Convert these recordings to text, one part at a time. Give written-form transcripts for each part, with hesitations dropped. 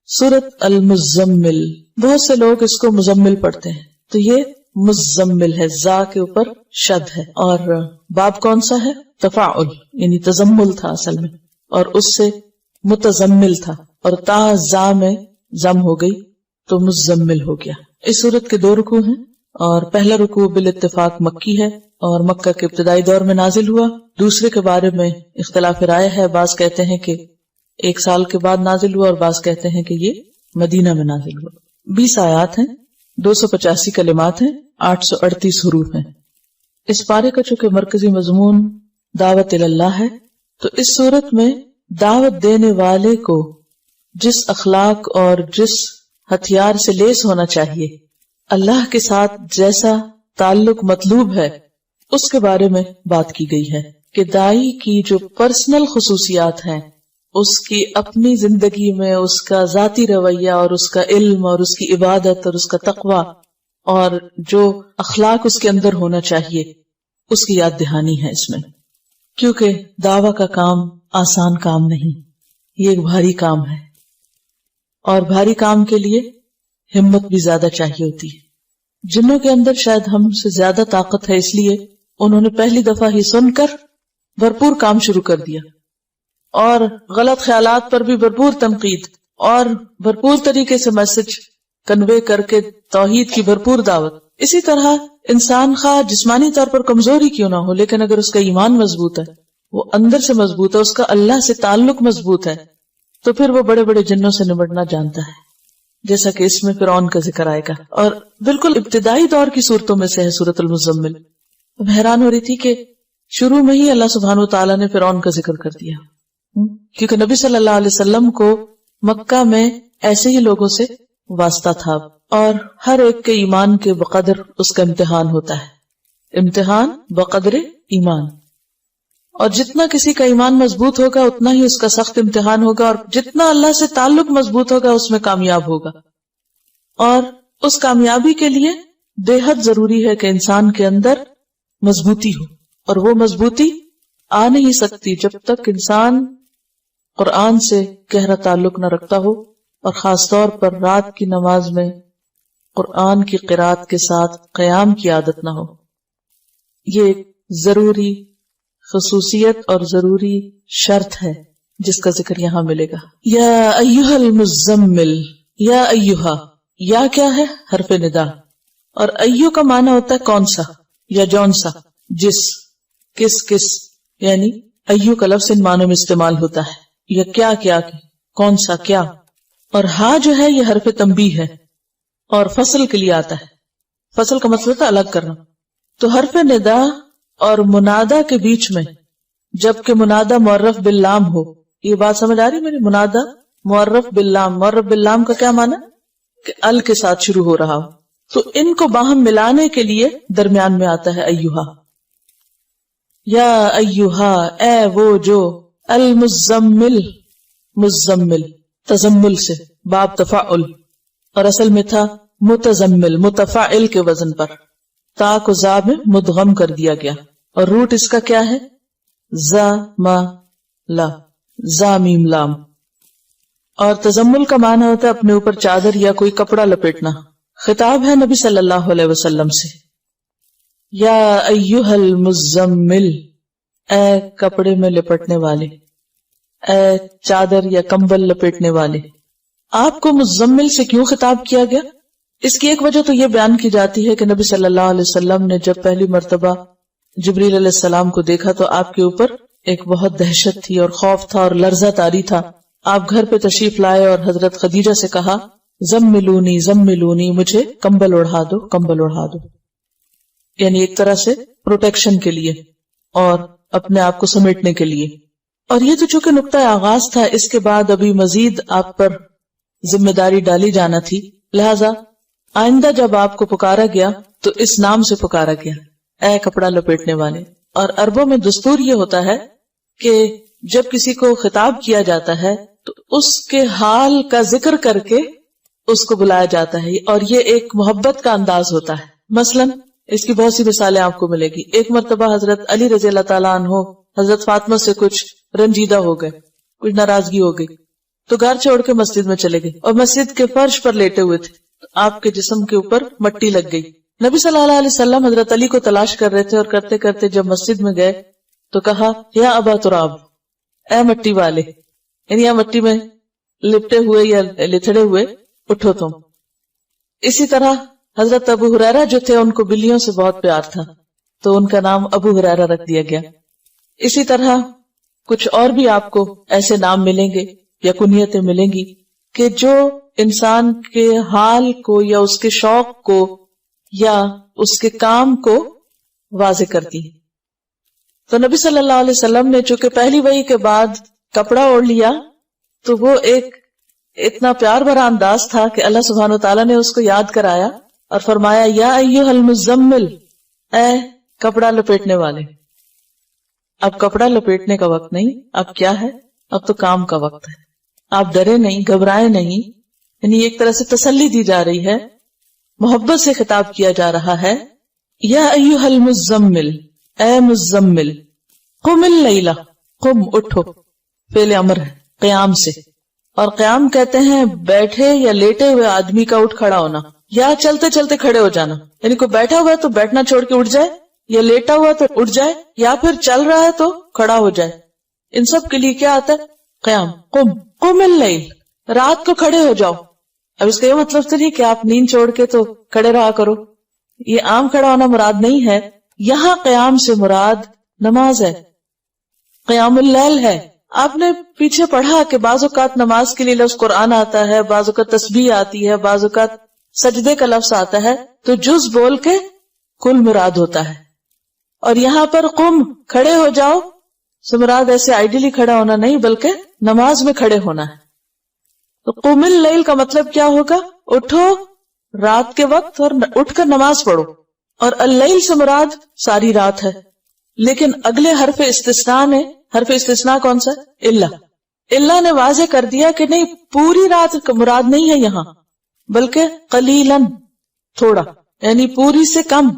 سورت المزمل، بہت سے لوگ اس کو مزمل پڑھتے ہیں، تو یہ مزمل ہے، زا کے اوپر شد ہے، اور باب کون سا ہے؟ تفاعل، یعنی تزمل تھا اصل میں، اور اس سے متزمل تھا، اور تا زا میں زم ہو گئی تو مزمل ہو گیا۔ اس سورت کے 2 رکوع ہیں، اور پہلا رکوع بالاتفاق مکی ہے اور مکہ کے ابتدائی دور میں نازل ہوا۔ دوسرے کے بارے میں اختلاف رائے ہے، بعض کہتے ہیں کہ 1 سال کے بعد نازل ہوا، اور بعض کہتے ہیں کہ یہ مدینہ میں نازل ہوا۔ 20 آیات ہیں، 285 کلمات ہیں، 838 حروف ہیں۔ اس پارے کا چونکہ مرکزی مضمون دعوت اللہ ہے، تو اس صورت میں دعوت دینے والے کو جس اخلاق اور جس ہتھیار سے لیس ہونا چاہیے، اللہ کے ساتھ جیسا تعلق مطلوب ہے، اس کے بارے میں بات کی گئی ہے کہ داعی کی جو پرسنل خصوصیات ہیں، اس کی اپنی زندگی میں اس کا ذاتی رویہ اور اس کا علم اور اس کی عبادت اور اس کا تقوی اور جو اخلاق اس کے اندر ہونا چاہیے، اس کی یاد دہانی ہے اس میں، کیونکہ دعویٰ کا کام آسان کام نہیں، یہ ایک بھاری کام ہے، اور بھاری کام کے لیے ہمت بھی زیادہ چاہیے ہوتی ہے۔ جنوں کے اندر شاید ہم سے زیادہ طاقت ہے، اس لیے انہوں نے پہلی دفعہ ہی سن کر بھرپور کام شروع کر دیا، اور غلط خیالات پر بھی بھرپور تنقید، اور بھرپور طریقے سے میسج کنوے کر کے توحید کی بھرپور دعوت۔ اسی طرح انسان خواہ جسمانی طور پر کمزوری کیوں نہ ہو، لیکن اگر اس کا ایمان مضبوط ہے، وہ اندر سے مضبوط ہے، اس کا اللہ سے تعلق مضبوط ہے، تو پھر وہ بڑے بڑے جنوں سے نمٹنا جانتا ہے، جیسا کہ اس میں فرعون کا ذکر آئے گا، اور بالکل ابتدائی دور کی صورتوں میں سے ہے سورۃ المزمل۔ اب حیران ہو رہی تھی کہ شروع میں ہی اللہ سبحانہ وتعالیٰ نے فرعون کا ذکر کر دیا، کیونکہ نبی صلی اللہ علیہ وسلم کو مکہ میں ایسے ہی لوگوں سے واسطہ تھا، اور ہر ایک کے ایمان کے بقدر اس کا امتحان ہوتا ہے، امتحان بقدر ایمان، اور جتنا کسی کا ایمان مضبوط ہوگا اتنا ہی اس کا سخت امتحان ہوگا، اور جتنا اللہ سے تعلق مضبوط ہوگا اس میں کامیاب ہوگا۔ اور اس کامیابی کے لیے بے حد ضروری ہے کہ انسان کے اندر مضبوطی ہو، اور وہ مضبوطی آ نہیں سکتی جب تک انسان قرآن سے گہرا تعلق نہ رکھتا ہو، اور خاص طور پر رات کی نماز میں قرآن کی قرات کے ساتھ قیام کی عادت نہ ہو۔ یہ ایک ضروری خصوصیت اور ضروری شرط ہے جس کا ذکر یہاں ملے گا۔ یا ایھا المزمل، یا ایھا، یا کیا ہے؟ حرف ندا، اور ایھو کا معنی ہوتا ہے کون سا یا جون سا، جس، کس، یعنی ایھو کا لفظ ان معنوں میں استعمال ہوتا ہے، یا کیا، کون سا کیا، اور ہا جو ہے یہ حرف تنبیہ ہے اور فصل کے لیے آتا ہے۔ فصل کا مطلب ہوتا ہے الگ کرنا، تو حرف ندا اور منادا کے بیچ میں جبکہ منادا معرف باللام ہو، یہ بات سمجھ آ رہی میری؟ منادا معرف باللام، معرف باللام کا کیا معنی؟ کہ ال کے ساتھ شروع ہو رہا ہو، تو ان کو باہم ملانے کے لیے درمیان میں آتا ہے ایھا۔ یا ایھا، اے وہ جو، المزمل، مزمل تزمل سے، باب تفاعل، اور اصل میں تھا متزمل، متفاعل کے وزن پر، تا کو زا میں مدغم کر دیا گیا، اور روٹ اس کا کیا ہے؟ زا ما لا، زا میم لام۔ اور تزمل کا معنی ہوتا ہے اپنے اوپر چادر یا کوئی کپڑا لپیٹنا۔ خطاب ہے نبی صلی اللہ علیہ وسلم سے، یا ایھا المزمل، اے کپڑے میں لپٹنے والے، اے چادر یا کمبل لپیٹنے والے۔ آپ کو مزمل سے کیوں خطاب کیا گیا؟ اس کی ایک وجہ تو یہ بیان کی جاتی ہے کہ نبی صلی اللہ علیہ وسلم نے جب پہلی مرتبہ جبریل علیہ السلام کو دیکھا تو آپ کے اوپر ایک بہت دہشت تھی اور خوف تھا اور لرزہ طاری تھا۔ آپ گھر پہ تشریف لائے اور حضرت خدیجہ سے کہا، زملونی زملونی، مجھے کمبل اوڑھا دو، کمبل اوڑھا دو، یعنی ایک طرح سے پروٹیکشن کے لیے اور اپنے آپ کو سمیٹنے کے لیے۔ اور یہ تو چونکہ نقطہ آغاز تھا، اس کے بعد ابھی مزید آپ پر ذمہ داری ڈالی جانا تھی، لہذا آئندہ جب آپ کو پکارا گیا تو اس نام سے پکارا گیا، اے کپڑا لپیٹنے والے۔ اور عربوں میں دستور یہ ہوتا ہے کہ جب کسی کو خطاب کیا جاتا ہے تو اس کے حال کا ذکر کر کے اس کو بلایا جاتا ہے، اور یہ ایک محبت کا انداز ہوتا ہے۔ مثلا اس کی بہت سی مثالیں آپ کو ملے گی۔ ایک مرتبہ حضرت علی رضی اللہ تعالیٰ عنہ حضرت فاطمہ سے کچھ رنجیدہ ہو گئے، کچھ ناراضگی ہو گئی، تو گھر چھوڑ کے مسجد میں چلے گئے اور مسجد کے فرش پر لیٹے ہوئے تھے، تو آپ کے جسم کے اوپر مٹی لگ گئی. نبی صلی اللہ علیہ وسلم حضرت علی کو تلاش کر رہے تھے اور کرتے کرتے جب مسجد میں گئے تو کہا یا ابا تراب، اے مٹی والے، یعنی یا مٹی میں لپٹے ہوئے یا لتڑے ہوئے اٹھو تم. اسی طرح حضرت ابو ہریرہ جو تھے ان کو بلیوں سے بہت پیار تھا تو ان کا نام ابو ہریرہ رکھ دیا گیا. اسی طرح کچھ اور بھی آپ کو ایسے نام ملیں گے یا کنیتیں ملیں گی کہ جو انسان کے حال کو یا اس کے شوق کو یا اس کے کام کو واضح کرتی ہے. تو نبی صلی اللہ علیہ وسلم نے چونکہ پہلی وحی کے بعد کپڑا اوڑھ لیا تو وہ ایک اتنا پیار بھرا انداز تھا کہ اللہ سبحانہ وتعالیٰ نے اس کو یاد کرایا اور فرمایا یا ایھا المزمل، اے کپڑا لپیٹنے والے. اب کپڑا لپیٹنے کا وقت نہیں، اب کیا ہے؟ اب تو کام کا وقت ہے. آپ ڈرے نہیں، گھبرائے نہیں، یعنی ایک طرح سے تسلی دی جا رہی ہے، محبت سے خطاب کیا جا رہا ہے. یا ایھا المزمل، اے مزمل، قم اللیلہ، قم اٹھو، فعل امر ہے قیام سے، اور قیام کہتے ہیں بیٹھے یا لیٹے ہوئے آدمی کا اٹھ کھڑا ہونا یا چلتے چلتے کھڑے ہو جانا. یعنی کوئی بیٹھا ہوا ہے تو بیٹھنا چھوڑ کے اٹھ جائے، یا لیٹا ہوا تو اٹھ جائے، یا پھر چل رہا ہے تو کھڑا ہو جائے. ان سب کے لیے کیا آتا ہے؟ قیام. قم اللیل، رات کو کھڑے ہو جاؤ. اب اس کا یہ مطلب تو نہیں کہ آپ نیند چھوڑ کے تو کھڑے رہا کرو، یہ عام کھڑا ہونا مراد نہیں ہے. یہاں قیام سے مراد نماز ہے، قیام اللیل ہے. آپ نے پیچھے پڑھا کہ بعض اوقات نماز کے لیے لفظ قرآن آتا ہے، بعض اوقات تسبیح آتی ہے، بعض اوقات سجدے کا لفظ آتا ہے، تو جز بول کے کل مراد ہوتا ہے. اور یہاں پر قم، کھڑے ہو جاؤ سے مراد ایسے آئیڈیلی کھڑا ہونا نہیں بلکہ نماز میں کھڑے ہونا ہے. تو قم اللیل کا مطلب کیا ہوگا؟ اٹھو رات کے وقت اور اٹھ کر نماز پڑھو. اور اللیل سے مراد ساری رات ہے. لیکن اگلے حرف استثناء نے، حرف استثناء کون سا؟ اللہ نے واضح کر دیا کہ نہیں، پوری رات کا مراد نہیں ہے یہاں، بلکہ قلیلاً، تھوڑا، یعنی پوری سے کم،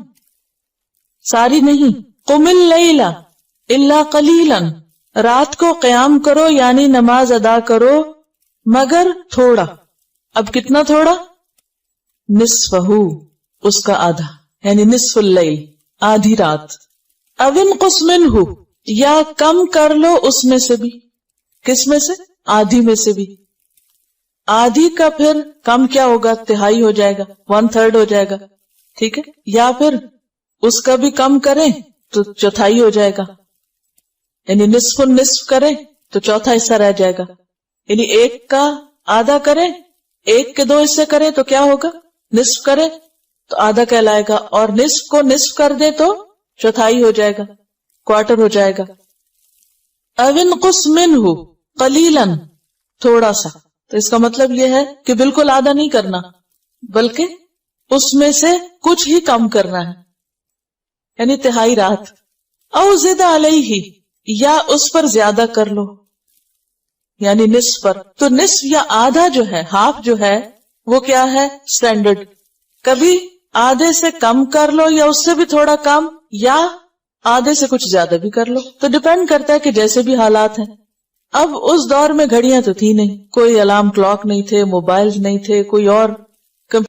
ساری نہیں. قم اللیل الا قلیلاً، رات کو قیام کرو یعنی نماز ادا کرو مگر تھوڑا. اب کتنا تھوڑا؟ نصفہ، اس کا آدھا، یعنی نصف اللیل، آدھی رات. او انقص منہ، یا کم کر لو اس میں سے بھی. کس میں سے؟ آدھی میں سے بھی. آدھی کا پھر کم کیا ہوگا؟ تہائی ہو جائے گا، 1/3 ہو جائے گا، ٹھیک ہے. یا پھر اس کا بھی کم کریں تو چوتھائی ہو جائے گا، یعنی نصف النصف کریں تو چوتھا حصہ رہ جائے گا. یعنی ایک کا آدھا کریں، ایک کے 2 حصے کریں تو کیا ہوگا؟ نصف کریں تو آدھا کہلائے گا، اور نصف کو نصف کر دے تو چوتھائی ہو جائے گا، کوارٹر ہو جائے گا. او انقص منہ قلیلاً، تھوڑا سا. تو اس کا مطلب یہ ہے کہ بالکل آدھا نہیں کرنا بلکہ اس میں سے کچھ ہی کم کرنا ہے، یعنی تہائی رات. او زد علیہ، یا اس پر زیادہ کر لو، یعنی نصف پر. تو نصف یا آدھا جو ہے، ہاف جو ہے، وہ کیا ہے؟ سٹینڈرڈ. کبھی آدھے سے کم کر لو یا اس سے بھی تھوڑا کم، یا آدھے سے کچھ زیادہ بھی کر لو. تو ڈیپینڈ کرتا ہے کہ جیسے بھی حالات ہیں. اب اس دور میں گھڑیاں تو تھی نہیں، کوئی الارم کلاک نہیں تھے، موبائل نہیں تھے، کوئی اور